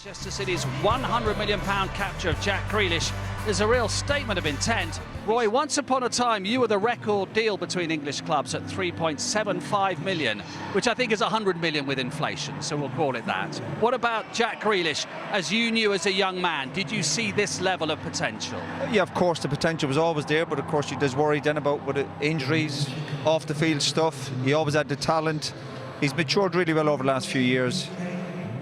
Manchester City's £100 million capture of Jack Grealish is a real statement of intent. Roy, once upon a time, you were the record deal between English clubs at 3.75 million, which I think is 100 million with inflation, so we'll call it that. What about Jack Grealish, as you knew as a young man? Did you see this level of potential? Yeah, of course, the potential was always there, but of course you just worried then about with the injuries, off the field stuff. He always had the talent. He's matured really well over the last few years.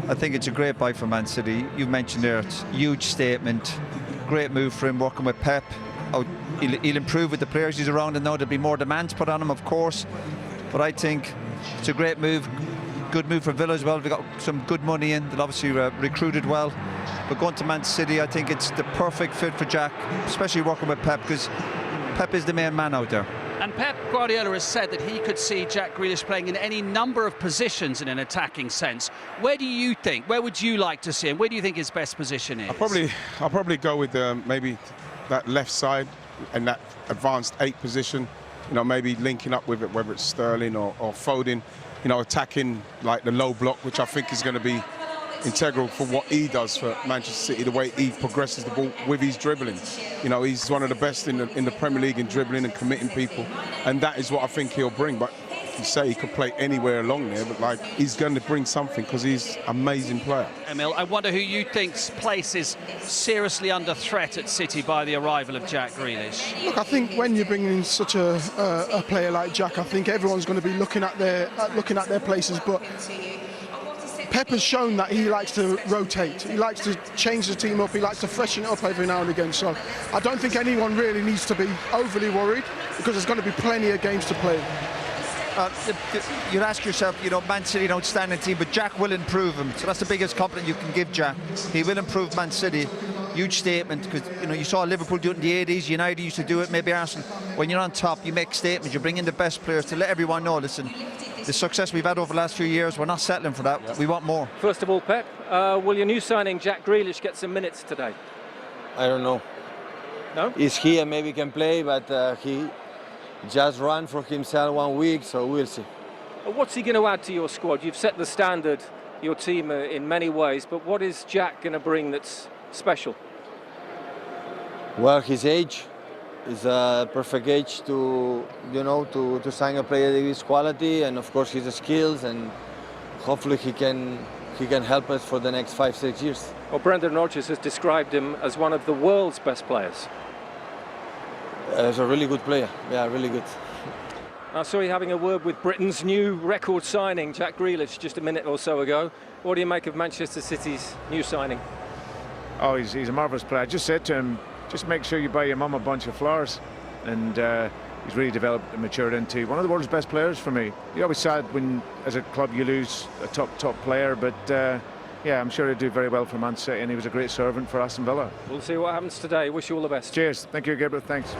I think it's a great buy for Man City. You mentioned there, it's a huge statement. Great move for him working with Pep. He'll improve with the players he's around, and now there'll be more demands put on him, of course. But I think it's a great move. Good move for Villa as well. They got some good money in. They've obviously recruited well. But going to Man City, I think it's the perfect fit for Jack, especially working with Pep, because Pep is the main man out there. And Pep Guardiola has said that he could see Jack Grealish playing in any number of positions in an attacking sense. Where do you think, where would you like to see him? Where do you think his best position is? I'll probably go with maybe that left side and that advanced 8 position. You know, maybe linking up with it, whether it's Sterling or Foden. You know, attacking like the low block, which I think is going to be integral for what he does for Manchester City, the way he progresses the ball with his dribbling. You know, he's one of the best in the Premier League in dribbling and committing people, and that is what I think he'll bring. But you say he could play anywhere along there, but like he's going to bring something because he's an amazing player. Emil, I wonder who you think's place is seriously under threat at City by the arrival of Jack Grealish. Look, I think when you're bringing in such a player like Jack, I think everyone's going to be looking at their places, but Pep has shown that he likes to rotate. He likes to change the team up. He likes to freshen it up every now and again. So I don't think anyone really needs to be overly worried, because there's going to be plenty of games to play. You'd ask yourself, you know, Man City, an outstanding team, but Jack will improve him. So that's the biggest compliment you can give Jack. He will improve Man City. Huge statement, because you know you saw Liverpool do it in the 80s. United used to do it. Maybe Arsenal. When you're on top, you make statements. You bring in the best players to let everyone know. Listen, the success we've had over the last few years, we're not settling for that. Yep. We want more. First of all, Pep, will your new signing Jack Grealish get some minutes today? I don't know. No? He's here, maybe he can play, but he just ran for himself 1 week, so we'll see. What's he going to add to your squad? You've set the standard, your team, in many ways, but what is Jack going to bring that's special? Well, his age is a perfect age to, you know, to sign a player of his quality, and of course his skills, and hopefully he can help us for the next 5-6 years. Well, Brendan Rodgers has described him as one of the world's best players. He's a really good player, yeah, really good. I saw you having a word with Britain's new record signing, Jack Grealish, just a minute or so ago. What do you make of Manchester City's new signing? Oh, he's a marvellous player. I just said to him, just make sure you buy your mum a bunch of flowers. And he's really developed and matured into one of the world's best players for me. You're always sad when, as a club, you lose a top player, but yeah, I'm sure he'll do very well for Man City, and he was a great servant for Aston Villa. We'll see what happens today. Wish you all the best. Cheers. Thank you, Gabriel. Thanks.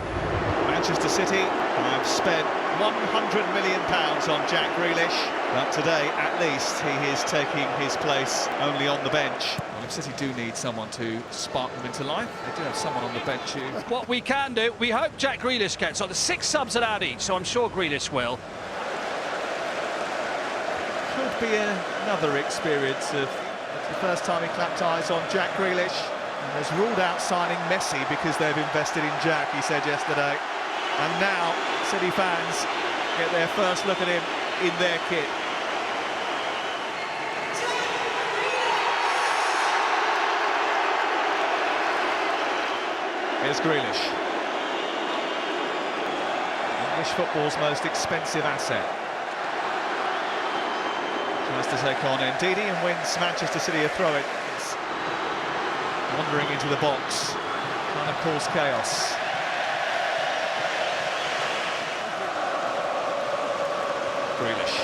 Manchester City have spent £100 million on Jack Grealish, but today, at least, he is taking his place only on the bench. Well, if City do need someone to spark them into life, they do have someone on the bench who... What we can do, we hope Jack Grealish gets on. The 6 subs are out each, so I'm sure Grealish will. Could be another experience of the first time he clapped eyes on Jack Grealish. And has ruled out signing Messi because they've invested in Jack, he said yesterday. And now City fans get their first look at him in their kit. Here's Grealish. English football's most expensive asset. Tries to take on Ndidi and wins Manchester City a throw-in. It's wandering into the box, trying to cause chaos. Grealish.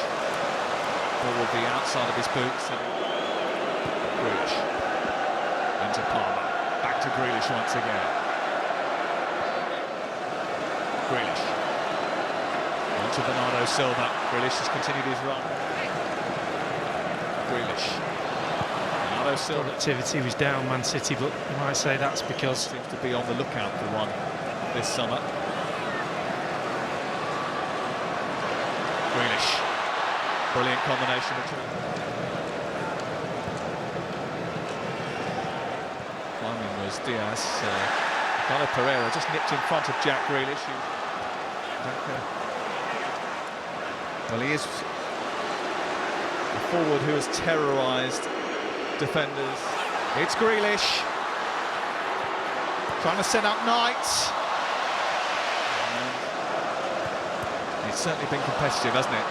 Ball with the outside of his boots. Grealish. Into Palmer. Back to Grealish once again. Grealish. On to Bernardo Silva. Grealish has continued his run. Grealish. Bernardo Silva. Productivity was down, Man City, but you might say that's because... Seems to be on the lookout for one this summer. Grealish. Brilliant combination between them. as Diaz. Carlo Pereira just nipped in front of Jack Grealish. Well, he is a forward who has terrorised defenders. It's Grealish trying to set up Knight. It's certainly been competitive, hasn't it?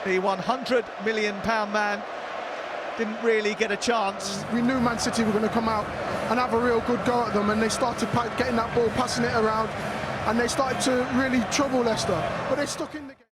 The £100 million man didn't really get a chance. We knew Man City were going to come out and have a real good go at them, and they started getting that ball, passing it around, and they started to really trouble Leicester, but they stuck in the game.